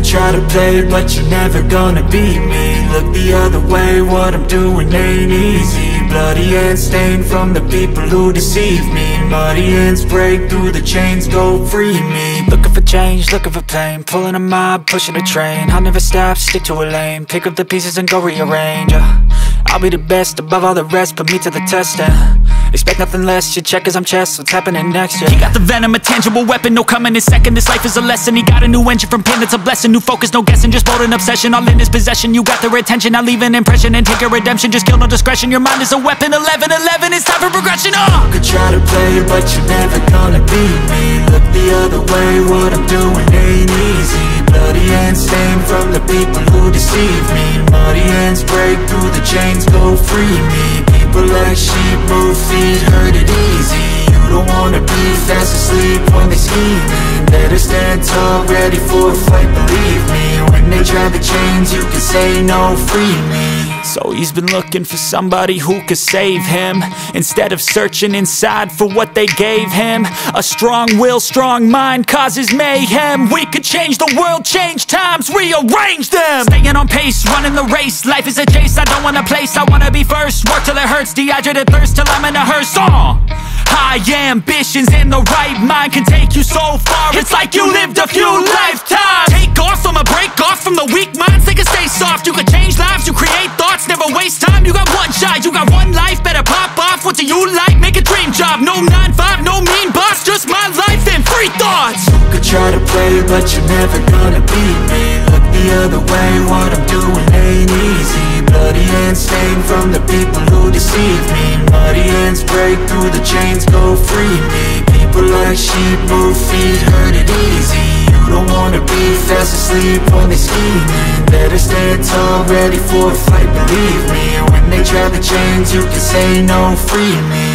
try to play, but you're never gonna beat me. Look the other way, what I'm doing ain't easy. Bloody hands stained from the people who deceive me. Muddy hands break through the chains, go free me. Looking for change, looking for pain, pulling a mob, pushing a train. I'll never stop, stick to a lane, pick up the pieces and go rearrange. I'll be the best above all the rest, put me to the test and expect nothing less. You check as I'm chess, what's happening next, yeah. He got the venom, a tangible weapon, no coming in second. This life is a lesson, he got a new engine from pain, it's a blessing. New focus, no guessing, just bold and obsession, all in his possession. You got their attention, I'll leave an impression and take a redemption. Just kill, no discretion, your mind is a weapon. 11-11, it's time for progression, You could try to play, but you're never gonna beat me. Look the other way, what I'm doing ain't easy. Bloody hands stained from the people who deceive me. Muddy hands break through the chains, go free me. People like sheep move feet, hurt it easy. You don't wanna be fast asleep when they scheming. Better stand tall, ready for a fight, believe me. When they try the chains, you can say no, free me. So he's been looking for somebody who could save him, instead of searching inside for what they gave him. A strong will, strong mind causes mayhem. We could change the world, change times, rearrange them. Staying on pace, running the race. Life is a chase, I don't want a place, I wanna be first. Work till it hurts, dehydrated thirst till I'm in a hearse. High ambitions and the right mind can take you so far. It's like you lived a few lifetimes. Take off from a break off from the weak minds, they can stay soft. You can change lives, you create thoughts, never waste time. You got one shot, you got one life, better pop off. What do you like? Make a dream job. No 9-5, no mean boss, just my life and free thoughts. You could try to play, but you're never gonna beat me. Look the other way, what I'm doing ain't easy. Bloody hands stained from the people who deceive me. Muddy hands break through the chains, go free me. People like sheep move feet, hurt it easy. You don't wanna be fast asleep when they scheming. Better stand tall, ready for a fight, believe me. When they try the chains, you can say no, free me.